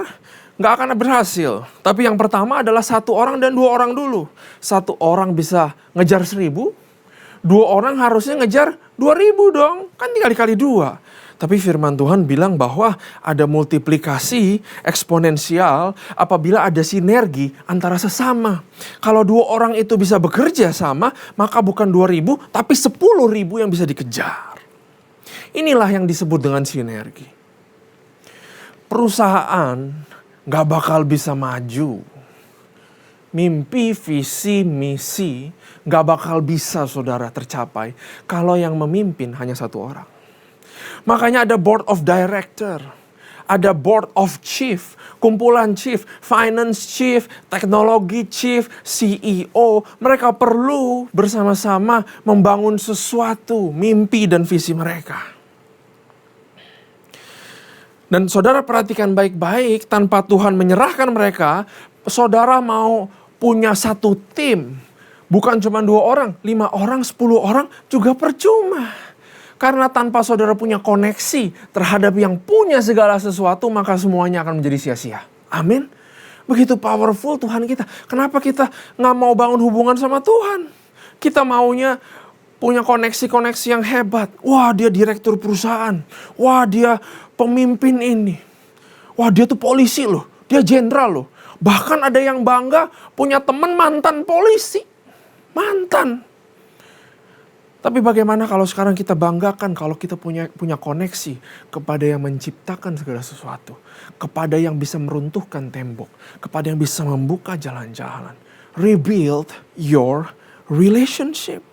nggak akan berhasil. Tapi yang pertama adalah 1 orang dan 2 orang dulu. 1 orang bisa ngejar 1.000, 2 orang harusnya ngejar 2.000 dong. Kan tinggal dikali 2. Tapi firman Tuhan bilang bahwa ada multiplikasi eksponensial apabila ada sinergi antara sesama. Kalau 2 orang itu bisa bekerja sama, maka bukan 2.000 tapi 10.000 yang bisa dikejar. Inilah yang disebut dengan sinergi. Perusahaan gak bakal bisa maju. Mimpi, visi, misi gak bakal bisa saudara tercapai kalau yang memimpin hanya 1 orang. Makanya ada board of director, ada board of chief, kumpulan chief, finance chief, teknologi chief, CEO. Mereka perlu bersama-sama membangun sesuatu, mimpi dan visi mereka. Dan saudara perhatikan baik-baik, tanpa Tuhan menyerahkan mereka, saudara mau punya 1 tim. Bukan cuma 2 orang, 5 orang, 10 orang juga percuma. Karena tanpa saudara punya koneksi terhadap yang punya segala sesuatu, maka semuanya akan menjadi sia-sia. Amin. Begitu powerful Tuhan kita. Kenapa kita gak mau bangun hubungan sama Tuhan? Kita maunya punya koneksi-koneksi yang hebat. Wah, dia direktur perusahaan. Wah, dia pemimpin ini. Wah, dia tuh polisi loh. Dia jenderal loh. Bahkan ada yang bangga punya teman mantan polisi. Mantan. Tapi bagaimana kalau sekarang kita banggakan kalau kita punya koneksi kepada yang menciptakan segala sesuatu. Kepada yang bisa meruntuhkan tembok. Kepada yang bisa membuka jalan-jalan. Rebuild your relationship.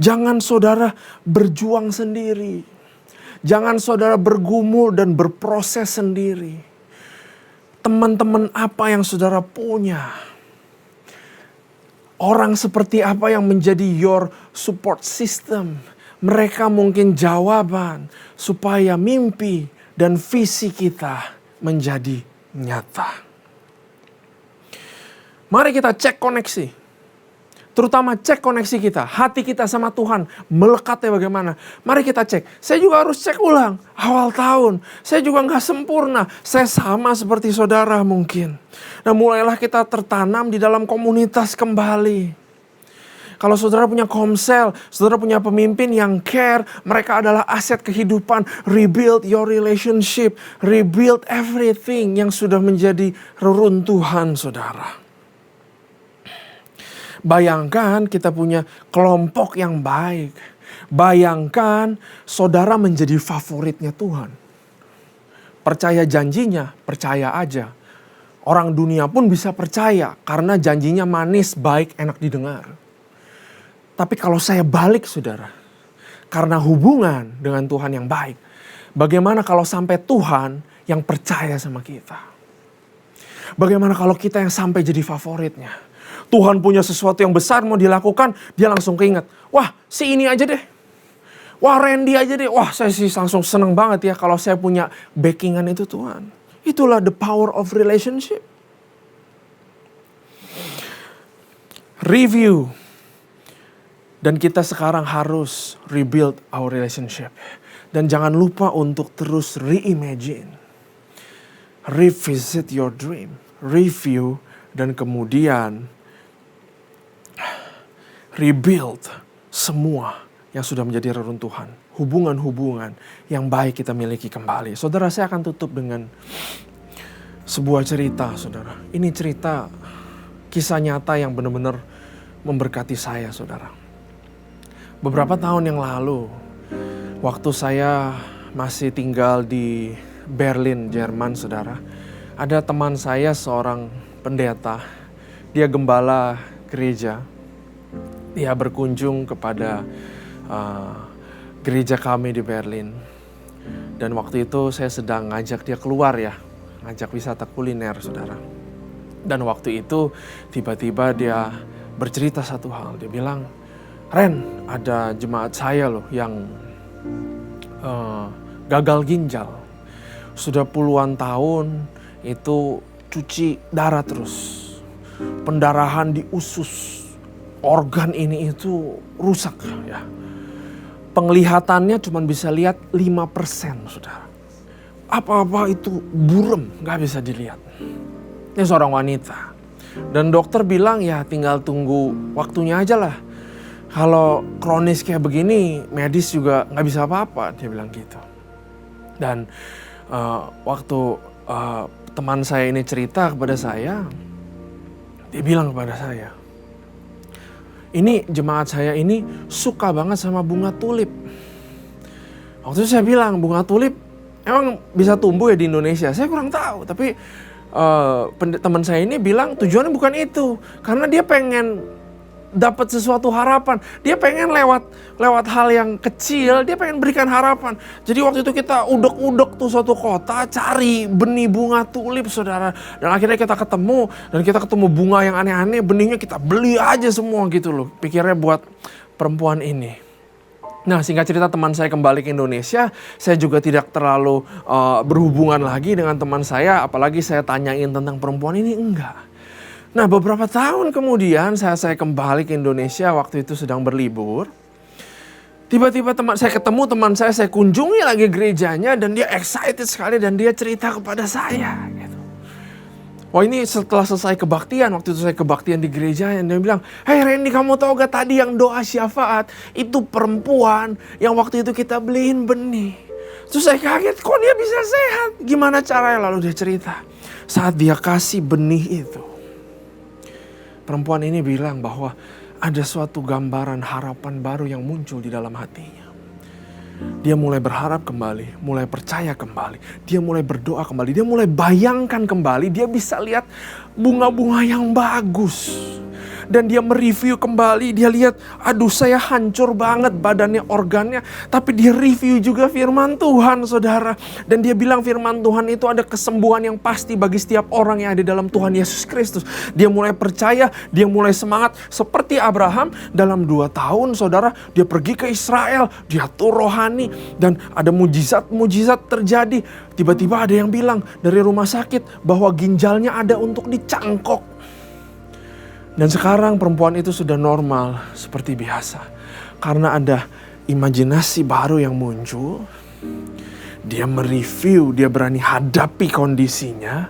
Jangan saudara berjuang sendiri. Jangan saudara bergumul dan berproses sendiri. Teman-teman apa yang saudara punya? Orang seperti apa yang menjadi your support system? Mereka mungkin jawaban supaya mimpi dan visi kita menjadi nyata. Mari kita cek koneksi. Terutama cek koneksi kita, hati kita sama Tuhan, melekatnya bagaimana. Mari kita cek, saya juga harus cek ulang, awal tahun. Saya juga gak sempurna, saya sama seperti saudara mungkin. Nah mulailah kita tertanam di dalam komunitas kembali. Kalau saudara punya komsel, saudara punya pemimpin yang care, mereka adalah aset kehidupan. Rebuild your relationship, rebuild everything yang sudah menjadi reruntuhan saudara. Bayangkan kita punya kelompok yang baik. Bayangkan saudara menjadi favoritnya Tuhan. Percaya janjinya, percaya aja. Orang dunia pun bisa percaya karena janjinya manis, baik, enak didengar. Tapi kalau saya balik saudara, karena hubungan dengan Tuhan yang baik, bagaimana kalau sampai Tuhan yang percaya sama kita? Bagaimana kalau kita yang sampai jadi favoritnya? Tuhan punya sesuatu yang besar mau dilakukan, dia langsung keinget. Wah, si ini aja deh. Wah, Randy aja deh. Wah, saya sih langsung seneng banget ya kalau saya punya backingan itu Tuhan. Itulah the power of relationship. Review. Dan kita sekarang harus rebuild our relationship. Dan jangan lupa untuk terus reimagine. Revisit your dream. Review dan kemudian rebuild semua yang sudah menjadi reruntuhan. Hubungan-hubungan yang baik kita miliki kembali. Saudara, saya akan tutup dengan sebuah cerita, saudara. Ini cerita kisah nyata yang benar-benar memberkati saya, saudara. Beberapa tahun yang lalu, waktu saya masih tinggal di Berlin, Jerman, saudara. Ada teman saya seorang pendeta. Dia gembala gereja. Dia berkunjung kepada gereja kami di Berlin. Dan waktu itu saya sedang ngajak dia keluar ya. ngajak wisata kuliner, saudara. Dan waktu itu tiba-tiba dia bercerita satu hal. Dia bilang, Ren, ada jemaat saya loh yang gagal ginjal. Sudah puluhan tahun itu cuci darah terus. Pendarahan di usus, organ ini itu rusak ya. Penglihatannya cuma bisa lihat 5%, saudara. Apa-apa itu buram, gak bisa dilihat. Ini seorang wanita. Dan dokter bilang ya tinggal tunggu waktunya aja lah. Kalau kronis kayak begini, medis juga gak bisa apa-apa, dia bilang gitu. Dan waktu teman saya ini cerita kepada saya, dia bilang kepada saya, ini jemaat saya ini suka banget sama bunga tulip. Waktu itu saya bilang, bunga tulip emang bisa tumbuh ya di Indonesia? Saya kurang tahu, tapi teman saya ini bilang tujuannya bukan itu. Karena dia pengen dapat sesuatu harapan. Dia pengen lewat hal yang kecil, dia pengen berikan harapan. Jadi waktu itu kita udek-udek tuh suatu kota, cari benih bunga tulip, saudara. Dan akhirnya kita ketemu, dan kita ketemu bunga yang aneh-aneh, benihnya kita beli aja semua gitu loh. Pikirnya buat perempuan ini. Nah, singkat cerita teman saya kembali ke Indonesia, saya juga tidak terlalu berhubungan lagi dengan teman saya, apalagi saya tanyain tentang perempuan ini, enggak. Nah, beberapa tahun kemudian saya kembali ke Indonesia, waktu itu sedang berlibur. Tiba-tiba saya ketemu teman saya kunjungi lagi gerejanya dan dia excited sekali dan dia cerita kepada saya gitu. Wah, ini setelah selesai kebaktian, waktu itu saya kebaktian di gereja, dan dia bilang, "Hey Randy, kamu tahu gak tadi yang doa syafaat, itu perempuan yang waktu itu kita beliin benih." Terus saya kaget, kok dia bisa sehat? Gimana caranya? Lalu dia cerita, saat dia kasih benih itu, perempuan ini bilang bahwa ada suatu gambaran harapan baru yang muncul di dalam hatinya. Dia mulai berharap kembali, mulai percaya kembali. Dia mulai berdoa kembali, dia mulai bayangkan kembali. Dia bisa lihat bunga-bunga yang bagus. Dan dia mereview kembali, dia lihat, aduh saya hancur banget badannya, organnya. Tapi dia review juga firman Tuhan, saudara. Dan dia bilang firman Tuhan itu ada kesembuhan yang pasti bagi setiap orang yang ada dalam Tuhan Yesus Kristus. Dia mulai percaya, dia mulai semangat. Seperti Abraham, dalam 2 tahun saudara, dia pergi ke Israel, dia tuh rohani. Dan ada mujizat-mujizat terjadi. Tiba-tiba ada yang bilang dari rumah sakit bahwa ginjalnya ada untuk dicangkok. Dan sekarang perempuan itu sudah normal seperti biasa. Karena ada imajinasi baru yang muncul. Dia mereview, dia berani hadapi kondisinya.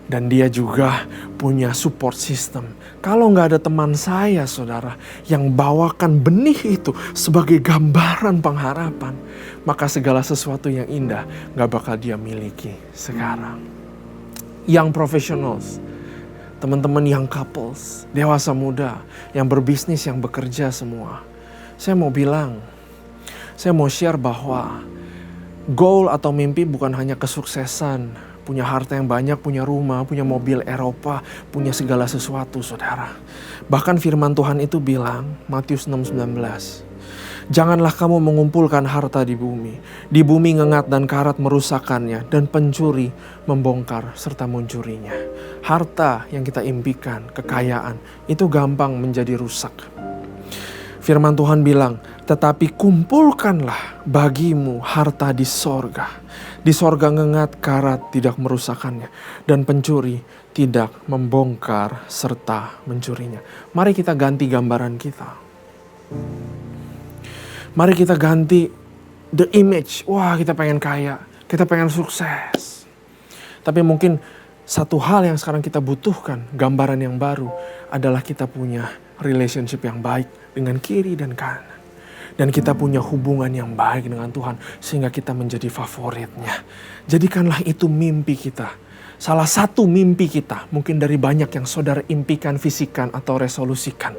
Dan dia juga punya support system. Kalau nggak ada teman saya, saudara, yang bawakan benih itu sebagai gambaran pengharapan, maka segala sesuatu yang indah nggak bakal dia miliki sekarang. Yang professionals, teman-teman yang couples, dewasa muda, yang berbisnis, yang bekerja semua. Saya mau bilang, saya mau share bahwa goal atau mimpi bukan hanya kesuksesan, punya harta yang banyak, punya rumah, punya mobil Eropa, punya segala sesuatu, saudara. Bahkan firman Tuhan itu bilang, Matius 6:19, janganlah kamu mengumpulkan harta di bumi. Di bumi ngengat dan karat merusakkannya, dan pencuri membongkar serta mencurinya. Harta yang kita impikan, kekayaan, itu gampang menjadi rusak. Firman Tuhan bilang, tetapi kumpulkanlah bagimu harta di sorga. Di sorga ngengat karat tidak merusakkannya, dan pencuri tidak membongkar serta mencurinya. Mari kita ganti gambaran kita. Mari kita ganti the image. Wah, kita pengen kaya, kita pengen sukses. Tapi mungkin satu hal yang sekarang kita butuhkan, gambaran yang baru, adalah kita punya relationship yang baik dengan kiri dan kanan. Dan kita punya hubungan yang baik dengan Tuhan, sehingga kita menjadi favoritnya. Jadikanlah itu mimpi kita. Salah satu mimpi kita, mungkin dari banyak yang saudara impikan, fisikan, atau resolusikan.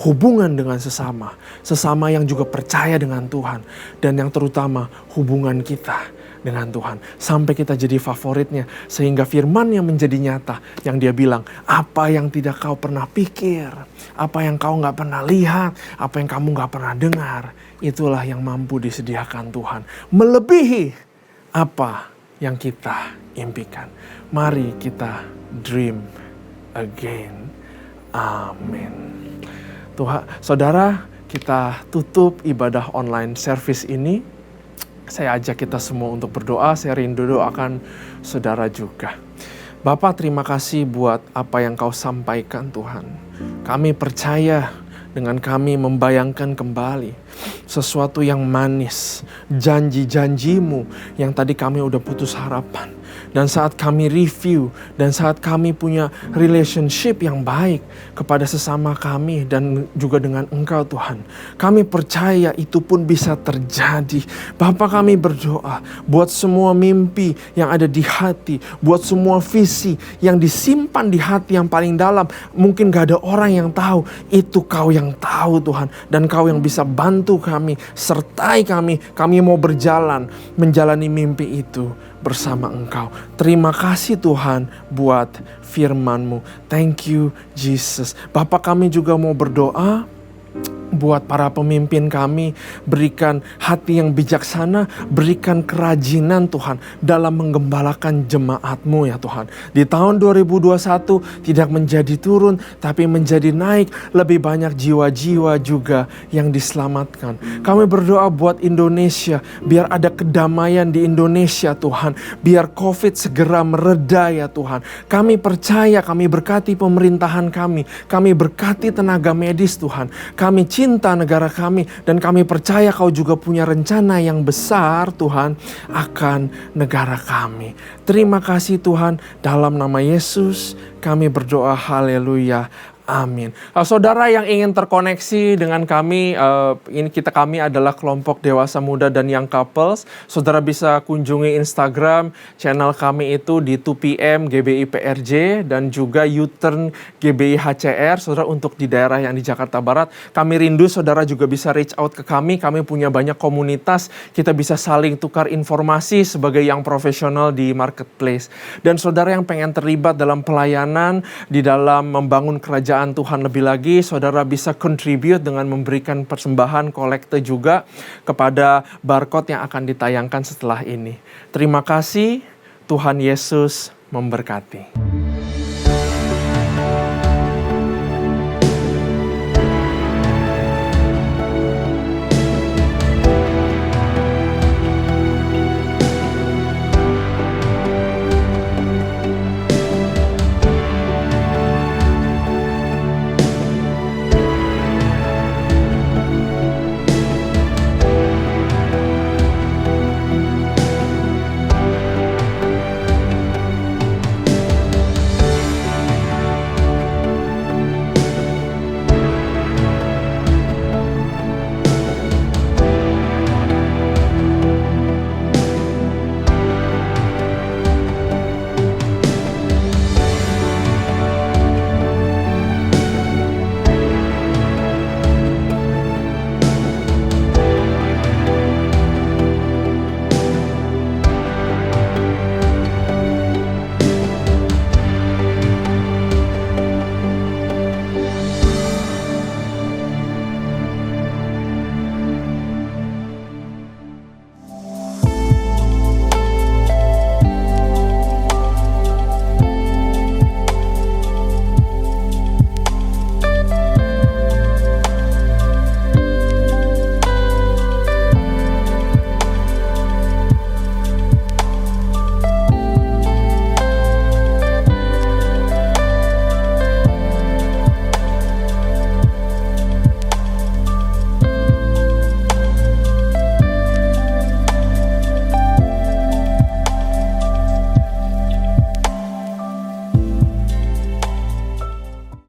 Hubungan dengan sesama. Sesama yang juga percaya dengan Tuhan. Dan yang terutama hubungan kita dengan Tuhan. Sampai kita jadi favoritnya. Sehingga firman yang menjadi nyata. Yang dia bilang, apa yang tidak kau pernah pikir. Apa yang kau gak pernah lihat. Apa yang kamu gak pernah dengar. Itulah yang mampu disediakan Tuhan. Melebihi apa yang kita impikan. Mari kita dream again. Amin. Tuhan, saudara, kita tutup ibadah online service ini. Saya ajak kita semua untuk berdoa. Saya rindu doakan saudara juga. Bapak, terima kasih buat apa yang Kau sampaikan, Tuhan. Kami percaya dengan kami membayangkan kembali sesuatu yang manis, janji-janjimu yang tadi kami udah putus harapan. Dan saat kami review, dan saat kami punya relationship yang baik kepada sesama kami dan juga dengan Engkau Tuhan, kami percaya itu pun bisa terjadi. Bapa, kami berdoa buat semua mimpi yang ada di hati, buat semua visi yang disimpan di hati yang paling dalam. Mungkin gak ada orang yang tahu, itu Kau yang tahu Tuhan. Dan Kau yang bisa bantu kami, sertai kami mau berjalan, menjalani mimpi itu bersama Engkau. Terima kasih Tuhan buat firman-Mu. Thank you Jesus. Bapak, kami juga mau berdoa buat para pemimpin kami, berikan hati yang bijaksana, berikan kerajinan Tuhan dalam menggembalakan jemaat-Mu ya Tuhan. Di tahun 2021 tidak menjadi turun, tapi menjadi naik, lebih banyak jiwa-jiwa juga yang diselamatkan. Kami berdoa buat Indonesia, biar ada kedamaian di Indonesia Tuhan, biar COVID segera mereda ya Tuhan. Kami percaya, kami berkati pemerintahan kami berkati tenaga medis Tuhan, kami cinta negara kami, dan kami percaya Kau juga punya rencana yang besar Tuhan akan negara kami. Terima kasih Tuhan, dalam nama Yesus kami berdoa, haleluya. Amin. Saudara yang ingin terkoneksi dengan kami, kami adalah kelompok dewasa muda dan young couples. Saudara bisa kunjungi Instagram channel kami itu di 2PM GBI PRJ dan juga U-Turn GBI HCR. Saudara, untuk di daerah yang di Jakarta Barat, kami rindu saudara juga bisa reach out ke kami. Kami punya banyak komunitas, kita bisa saling tukar informasi sebagai yang profesional di marketplace. Dan saudara yang pengen terlibat dalam pelayanan, di dalam membangun kerajaan Tuhan lebih lagi, saudara bisa contribute dengan memberikan persembahan kolekte juga kepada barcode yang akan ditayangkan setelah ini. Terima kasih, Tuhan Yesus memberkati.